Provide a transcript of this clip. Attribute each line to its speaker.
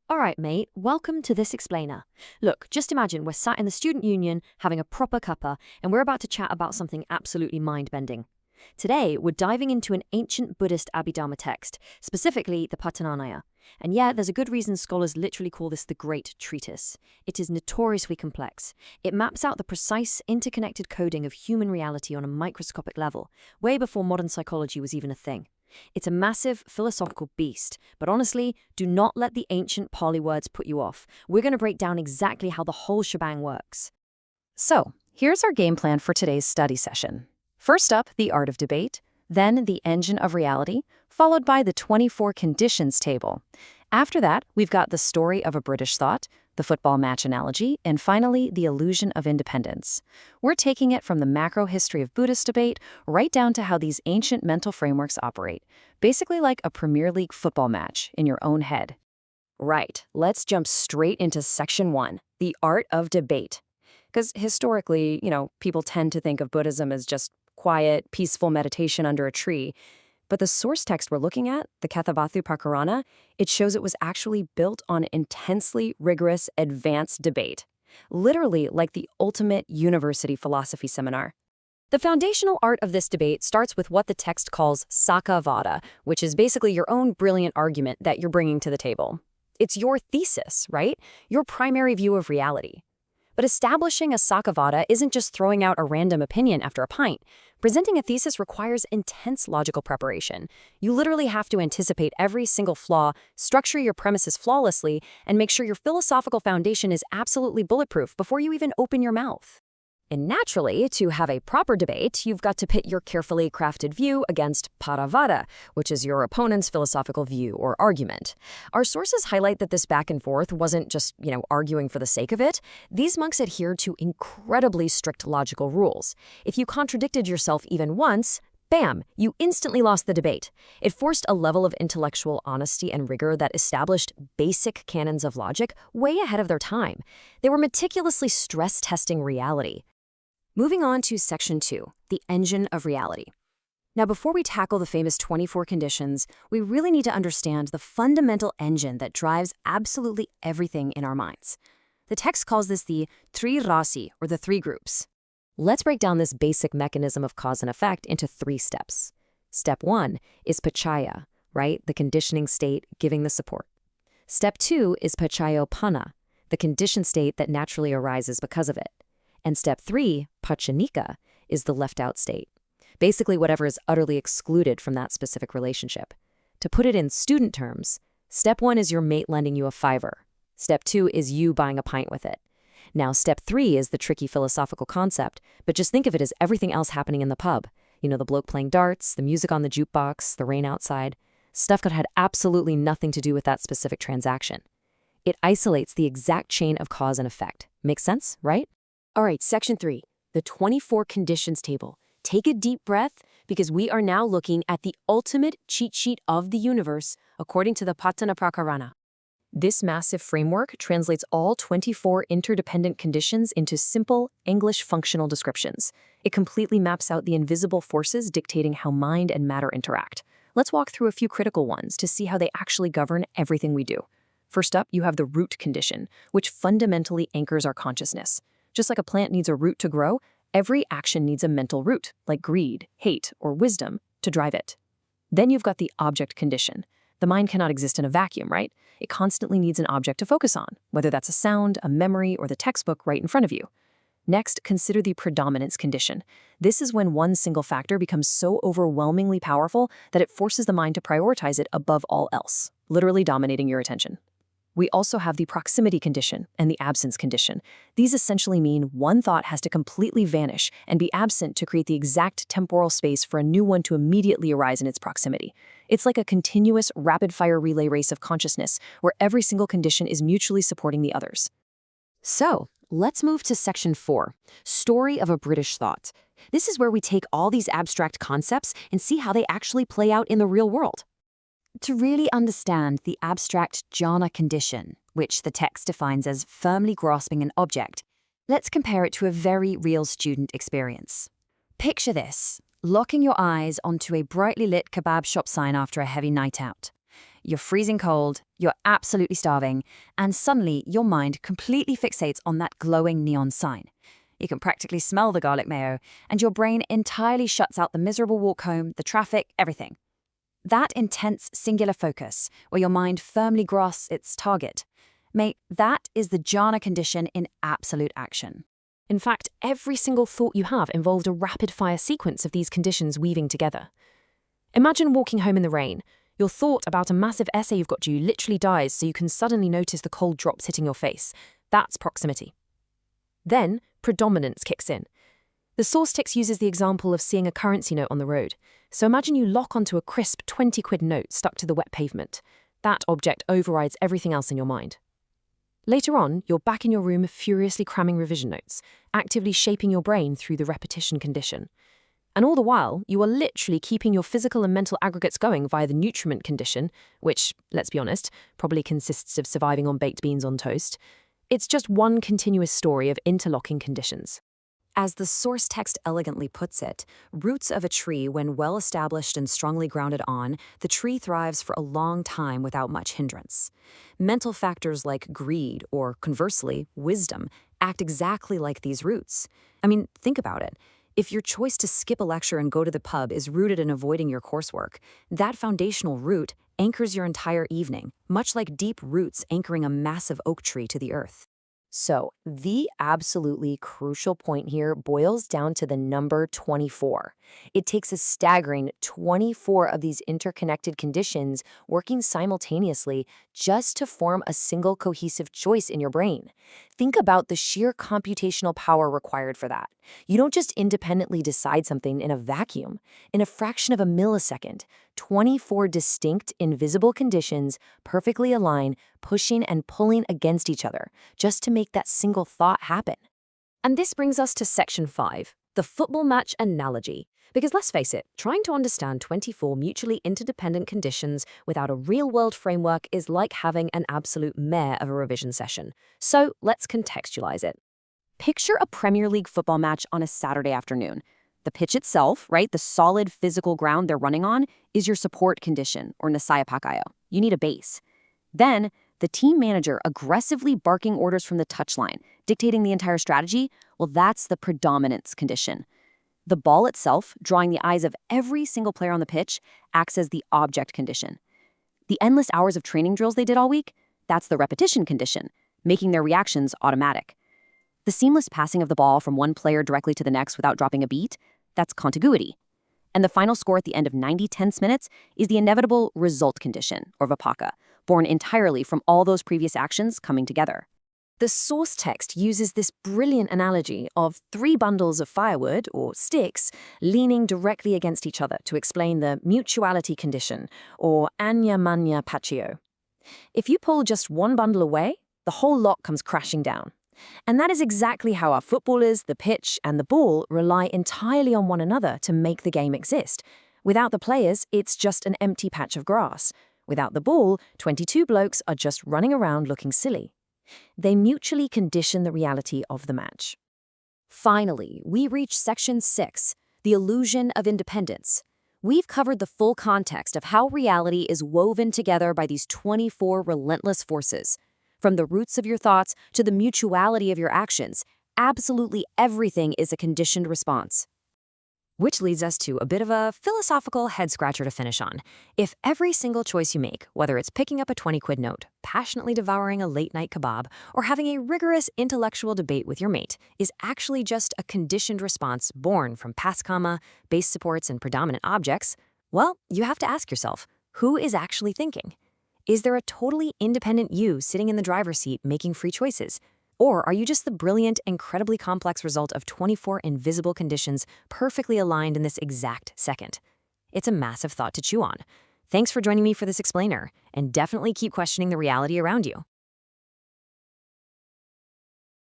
Speaker 1: All right, mate, welcome to This Explainer. Look, just imagine we're sat in the student union having a proper cuppa, and we're about to chat about something absolutely mind-bending. Today, we're diving into an ancient Buddhist Abhidharma text, specifically the Patananaya. And yeah, there's a good reason scholars literally call this the Great Treatise. It is notoriously complex. It maps out the precise, interconnected coding of human reality on a microscopic level, way before modern psychology was even a thing. It's a massive philosophical beast, but honestly, do not let the ancient Pali words put you off. We're going to break down exactly how the whole shebang works.
Speaker 2: So, here's our game plan for today's study session. First up, the art of debate, then the engine of reality, followed by the 24 conditions table. After that, we've got the story of a British thought, the football match analogy, and finally, the illusion of independence. We're taking it from the macro history of Buddhist debate right down to how these ancient mental frameworks operate, basically like a Premier League football match in your own head. Right, let's jump straight into section 1, the art of debate. Because historically, people tend to think of Buddhism as just quiet, peaceful meditation under a tree. But the source text we're looking at, the Ketthavatthupākarana, it shows it was actually built on intensely rigorous, advanced debate. Literally like the ultimate university philosophy seminar. The foundational art of this debate starts with what the text calls Sakkavada, which is basically your own brilliant argument that you're bringing to the table. It's your thesis, right? Your primary view of reality. But establishing a Sakkavada isn't just throwing out a random opinion after a pint. Presenting a thesis requires intense logical preparation. You literally have to anticipate every single flaw, structure your premises flawlessly, and make sure your philosophical foundation is absolutely bulletproof before you even open your mouth. And naturally, to have a proper debate, you've got to pit your carefully crafted view against Paravada, which is your opponent's philosophical view or argument. Our sources highlight that this back and forth wasn't just, arguing for the sake of it. These monks adhered to incredibly strict logical rules. If you contradicted yourself even once, bam, you instantly lost the debate. It forced a level of intellectual honesty and rigor that established basic canons of logic way ahead of their time. They were meticulously stress-testing reality. Moving on to section 2, the engine of reality. Now, before we tackle the famous 24 conditions, we really need to understand the fundamental engine that drives absolutely everything in our minds. The text calls this the Tri Rasi, or the three groups. Let's break down this basic mechanism of cause and effect into 3 steps. Step 1 is pachaya, right? The conditioning state giving the support. Step 2 is pachayopanna, the conditioned state that naturally arises because of it. And step 3, pachanika, is the left-out state. Basically, whatever is utterly excluded from that specific relationship. To put it in student terms, step 1 is your mate lending you a $5. Step 2 is you buying a pint with it. Now, step 3 is the tricky philosophical concept, but just think of it as everything else happening in the pub. The bloke playing darts, the music on the jukebox, the rain outside. Stuff that had absolutely nothing to do with that specific transaction. It isolates the exact chain of cause and effect. Makes sense, right? All right, section 3, the 24 conditions table. Take a deep breath because we are now looking at the ultimate cheat sheet of the universe according to the Patanaprakarana. This massive framework translates all 24 interdependent conditions into simple English functional descriptions. It completely maps out the invisible forces dictating how mind and matter interact. Let's walk through a few critical ones to see how they actually govern everything we do. First up, you have the root condition, which fundamentally anchors our consciousness. Just like a plant needs a root to grow, every action needs a mental root, like greed, hate, or wisdom, to drive it. Then you've got the object condition. The mind cannot exist in a vacuum, right? It constantly needs an object to focus on, whether that's a sound, a memory, or the textbook right in front of you. Next, consider the predominance condition. This is when one single factor becomes so overwhelmingly powerful that it forces the mind to prioritize it above all else, literally dominating your attention. We also have the proximity condition and the absence condition. These essentially mean one thought has to completely vanish and be absent to create the exact temporal space for a new one to immediately arise in its proximity. It's like a continuous, rapid-fire relay race of consciousness where every single condition is mutually supporting the others. So, let's move to section 4, story of a British thought. This is where we take all these abstract concepts and see how they actually play out in the real world. To really understand the abstract jhana condition, which the text defines as firmly grasping an object, let's compare it to a very real student experience. Picture this, locking your eyes onto a brightly lit kebab shop sign after a heavy night out. you're freezing cold, you're absolutely starving, and suddenly your mind completely fixates on that glowing neon sign. You can practically smell the garlic mayo, and your brain entirely shuts out the miserable walk home, the traffic, everything. That intense, singular focus, where your mind firmly grasps its target, mate, that is the jhana condition in absolute action.
Speaker 1: In fact, every single thought you have involved a rapid-fire sequence of these conditions weaving together. Imagine walking home in the rain. Your thought about a massive essay you've got due literally dies so you can suddenly notice the cold drops hitting your face. That's proximity. Then, predominance kicks in. The source text uses the example of seeing a currency note on the road. So imagine you lock onto a crisp 20-quid note stuck to the wet pavement. That object overrides everything else in your mind. Later on, you're back in your room furiously cramming revision notes, actively shaping your brain through the repetition condition. And all the while, you are literally keeping your physical and mental aggregates going via the nutriment condition, which, let's be honest, probably consists of surviving on baked beans on toast. It's just one continuous story of interlocking conditions.
Speaker 2: As the source text elegantly puts it, roots of a tree, when well established and strongly grounded on, the tree thrives for a long time without much hindrance. Mental factors like greed, or conversely, wisdom, act exactly like these roots. I mean, think about it. If your choice to skip a lecture and go to the pub is rooted in avoiding your coursework, that foundational root anchors your entire evening, much like deep roots anchoring a massive oak tree to the earth.
Speaker 1: So, the absolutely crucial point here boils down to the number 24. It takes a staggering 24 of these interconnected conditions working simultaneously just to form a single cohesive choice in your brain. Think about the sheer computational power required for that. You don't just independently decide something in a vacuum. In a fraction of a millisecond, 24 distinct, invisible conditions perfectly align, pushing and pulling against each other, just to make that single thought happen. And this brings us to section 5, the football match analogy. Because let's face it, trying to understand 24 mutually interdependent conditions without a real-world framework is like having an absolute mare of a revision session. So let's contextualize it. Picture a Premier League football match on a Saturday afternoon. The pitch itself, right, the solid physical ground they're running on, is your support condition, or Nasaya Pakayo. You need a base. Then, the team manager aggressively barking orders from the touchline, dictating the entire strategy, well, that's the predominance condition. The ball itself, drawing the eyes of every single player on the pitch, acts as the object condition. The endless hours of training drills they did all week, that's the repetition condition, making their reactions automatic. The seamless passing of the ball from one player directly to the next without dropping a beat, that's contiguity. And the final score at the end of 90 tense minutes is the inevitable result condition, or vipaka, born entirely from all those previous actions coming together. The source text uses this brilliant analogy of 3 bundles of firewood, or sticks, leaning directly against each other to explain the mutuality condition, or anya manya patio. If you pull just one bundle away, the whole lot comes crashing down. And that is exactly how our footballers, the pitch, and the ball rely entirely on one another to make the game exist. Without the players, it's just an empty patch of grass. Without the ball, 22 blokes are just running around looking silly. They mutually condition the reality of the match. Finally, we reach section 6, the illusion of independence. We've covered the full context of how reality is woven together by these 24 relentless forces. From the roots of your thoughts to the mutuality of your actions, absolutely everything is a conditioned response. Which leads us to a bit of a philosophical head-scratcher to finish on. If every single choice you make, whether it's picking up a 20-quid note, passionately devouring a late-night kebab, or having a rigorous intellectual debate with your mate, is actually just a conditioned response born from past karma, base supports, and predominant objects, well, you have to ask yourself, who is actually thinking? Is there a totally independent you sitting in the driver's seat making free choices? Or are you just the brilliant, incredibly complex result of 24 invisible conditions perfectly aligned in this exact second? It's a massive thought to chew on. Thanks for joining me for this explainer, and definitely keep questioning the reality around you.